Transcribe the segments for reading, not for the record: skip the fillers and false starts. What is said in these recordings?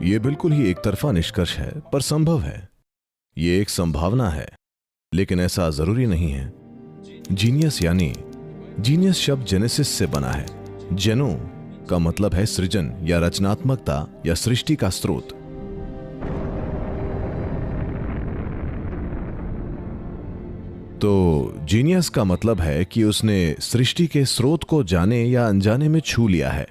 ये बिल्कुल ही एक तरफा निष्कर्ष है, पर संभव है। ये एक संभावना है, लेकिन ऐसा जरूरी नहीं है। जीनियस शब्द जेनेसिस से बना है। जेनो का मतलब है सृजन या रचनात्मकता या सृष्टि का स्रोत। तो जीनियस का मतलब है कि उसने सृष्टि के स्रोत को जाने या अनजाने में छू लिया है।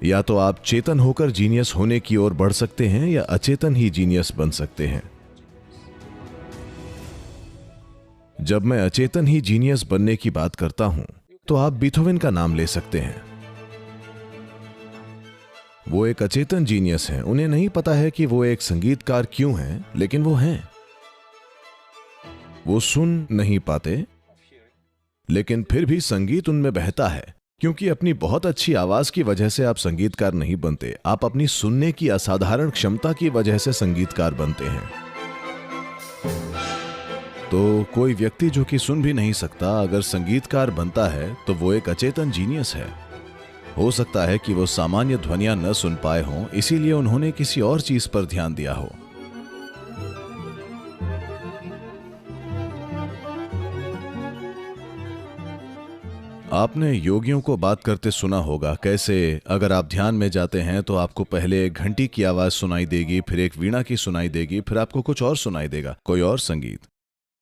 या तो आप चेतन होकर जीनियस होने की ओर बढ़ सकते हैं या अचेतन ही जीनियस बन सकते हैं। जब मैं अचेतन ही जीनियस बनने की बात करता हूं, तो आप बीथोवन का नाम ले सकते हैं। वो एक अचेतन जीनियस हैं। उन्हें नहीं पता है कि वो एक संगीतकार क्यों हैं, लेकिन वो हैं। वो सुन नहीं पाते, लेकिन फिर भी संगीत उनमें बहता है। क्योंकि अपनी बहुत अच्छी आवाज की वजह से आप संगीतकार नहीं बनते, आप अपनी सुनने की असाधारण क्षमता की वजह से संगीतकार बनते हैं। तो कोई व्यक्ति जो कि सुन भी नहीं सकता, अगर संगीतकार बनता है तो वो एक अचेतन जीनियस है। हो सकता है कि वो सामान्य ध्वनियां न सुन पाए हों, इसीलिए उन्होंने किसी और चीज पर ध्यान दिया हो। आपने योगियों को बात करते सुना होगा, कैसे अगर आप ध्यान में जाते हैं तो आपको पहले एक घंटी की आवाज सुनाई देगी, फिर एक वीणा की सुनाई देगी, फिर आपको कुछ और सुनाई देगा, कोई और संगीत।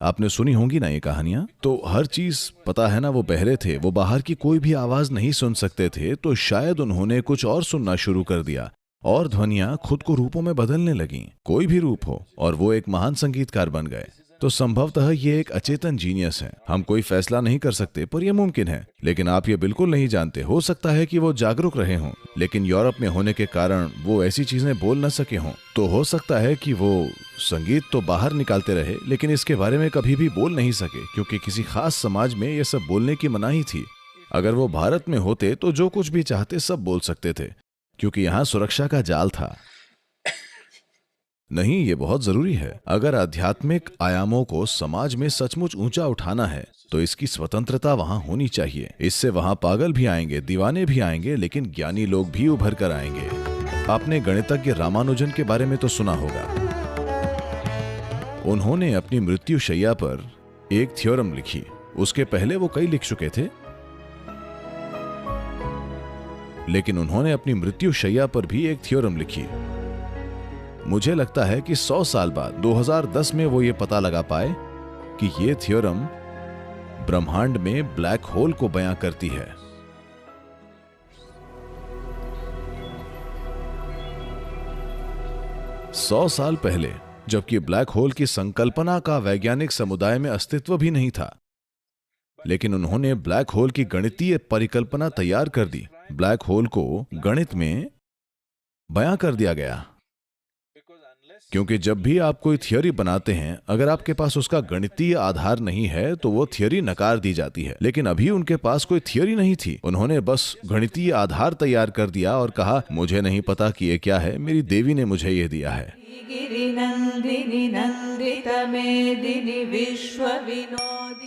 आपने सुनी होंगी ना ये कहानियां। तो हर चीज पता है ना, वो बहरे थे, वो बाहर की कोई भी आवाज नहीं सुन सकते थे, तो शायद उन्होंने कुछ और सुनना शुरू कर दिया और ध्वनियां खुद को रूपों में बदलने लगीं, कोई भी रूप हो, और वो एक महान संगीतकार बन गए। तो संभवतः ये एक अचेतन जीनियस है। हम कोई फैसला नहीं कर सकते, पर यह मुमकिन है। लेकिन आप ये बिल्कुल नहीं जानते। हो सकता है कि वो जागरूक रहे हों, लेकिन यूरोप में होने के कारण वो ऐसी चीजें बोल न सके हों। तो हो सकता है कि वो संगीत तो बाहर निकालते रहे, लेकिन इसके बारे में कभी भी बोल नहीं सके, क्योंकि किसी खास समाज में यह सब बोलने की मनाही थी। अगर वो भारत में होते तो जो कुछ भी चाहते सब बोल सकते थे, क्योंकि यहाँ सुरक्षा का जाल था। नहीं, ये बहुत जरूरी है। अगर आध्यात्मिक आयामों को समाज में सचमुच ऊंचा उठाना है, तो इसकी स्वतंत्रता वहां होनी चाहिए। इससे वहां पागल भी आएंगे, दीवाने भी आएंगे, लेकिन ज्ञानी लोग भी उभर कर आएंगे। आपने गणितज्ञ रामानुजन के बारे में तो सुना होगा। उन्होंने अपनी मृत्युशैया पर एक थ्योरम लिखी। उसके पहले वो कई लिख चुके थे, लेकिन उन्होंने अपनी मृत्युशैया पर भी एक थ्योरम लिखी। मुझे लगता है कि 100 साल बाद 2010 में वो ये पता लगा पाए कि ये थ्योरम ब्रह्मांड में ब्लैक होल को बयां करती है। सौ साल पहले, जबकि ब्लैक होल की संकल्पना का वैज्ञानिक समुदाय में अस्तित्व भी नहीं था, लेकिन उन्होंने ब्लैक होल की गणितीय परिकल्पना तैयार कर दी। ब्लैक होल को गणित में बयां कर दिया गया। क्योंकि जब भी आप कोई थियरी बनाते हैं, अगर आपके पास उसका गणितीय आधार नहीं है तो वो थियरी नकार दी जाती है। लेकिन अभी उनके पास कोई थियरी नहीं थी, उन्होंने बस गणितीय आधार तैयार कर दिया और कहा, मुझे नहीं पता कि ये क्या है, मेरी देवी ने मुझे ये दिया है।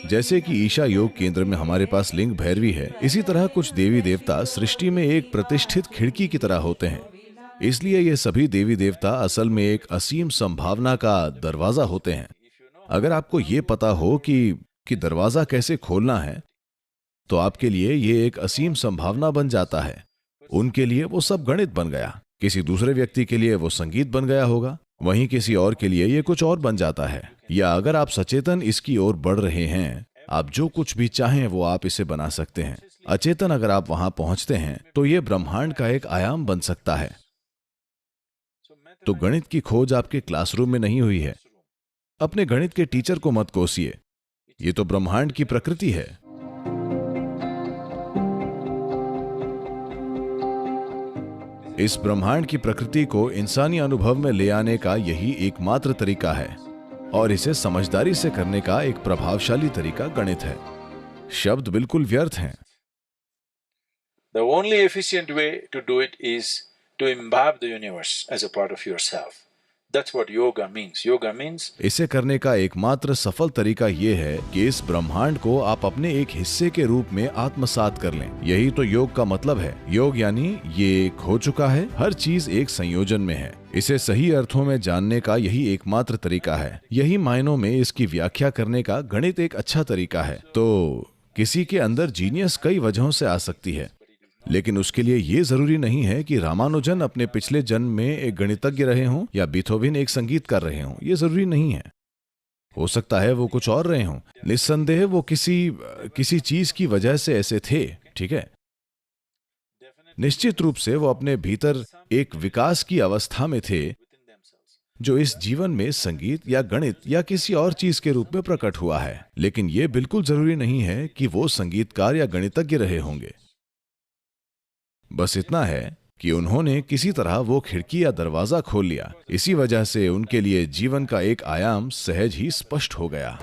जैसे कि ईशा योग केंद्र में हमारे पास लिंग भैरवी है, इसी तरह कुछ देवी देवता सृष्टि में एक प्रतिष्ठित खिड़की की तरह होते हैं। इसलिए ये सभी देवी देवता असल में एक असीम संभावना का दरवाजा होते हैं। अगर आपको ये पता हो कि दरवाजा कैसे खोलना है, तो आपके लिए ये एक असीम संभावना बन जाता है। उनके लिए वो सब गणित बन गया, किसी दूसरे व्यक्ति के लिए वो संगीत बन गया होगा, वहीं किसी और के लिए ये कुछ और बन जाता है। या अगर आप सचेतन इसकी ओर बढ़ रहे हैं, आप जो कुछ भी चाहें वो आप इसे बना सकते हैं। अचेतन अगर आप वहां पहुंचते हैं तो ये ब्रह्मांड का एक आयाम बन सकता है। तो गणित की खोज आपके क्लासरूम में नहीं हुई है। अपने गणित के टीचर को मत कोसिए, ये तो ब्रह्मांड की प्रकृति है। इस ब्रह्मांड की प्रकृति को इंसानी अनुभव में ले आने का यही एकमात्र तरीका है, और इसे समझदारी से करने का एक प्रभावशाली तरीका गणित है। शब्द बिल्कुल व्यर्थ हैं। The only efficient way to do it is to imbibe the universe as a part of yourself. That's what yoga means. Yoga means इसे करने का एकमात्र सफल तरीका ये है कि इस ब्रह्मांड को आप अपने एक हिस्से के रूप में आत्मसात कर लें। यही तो योग का मतलब है। योग यानी ये एक हो चुका है, हर चीज एक संयोजन में है। इसे सही अर्थों में जानने का यही एकमात्र तरीका है। यही मायनों में इसकी व्याख्या करने का गणित एक अच्छा तरीका है। तो किसी के अंदर जीनियस कई वजहों से आ सकती है, लेकिन उसके लिए ये जरूरी नहीं है कि रामानुजन अपने पिछले जन्म में एक गणितज्ञ रहे हों या बीथोवन एक संगीतकार रहे हों। ये जरूरी नहीं है। हो सकता है वो कुछ और रहे हों। निस्संदेह वो किसी चीज की वजह से ऐसे थे, ठीक है। निश्चित रूप से वो अपने भीतर एक विकास की अवस्था में थे जो इस जीवन में संगीत या गणित या किसी और चीज के रूप में प्रकट हुआ है। लेकिन ये बिल्कुल जरूरी नहीं है कि वो संगीतकार या गणितज्ञ रहे होंगे। बस इतना है कि उन्होंने किसी तरह वो खिड़की या दरवाजा खोल लिया। इसी वजह से उनके लिए जीवन का एक आयाम सहज ही स्पष्ट हो गया।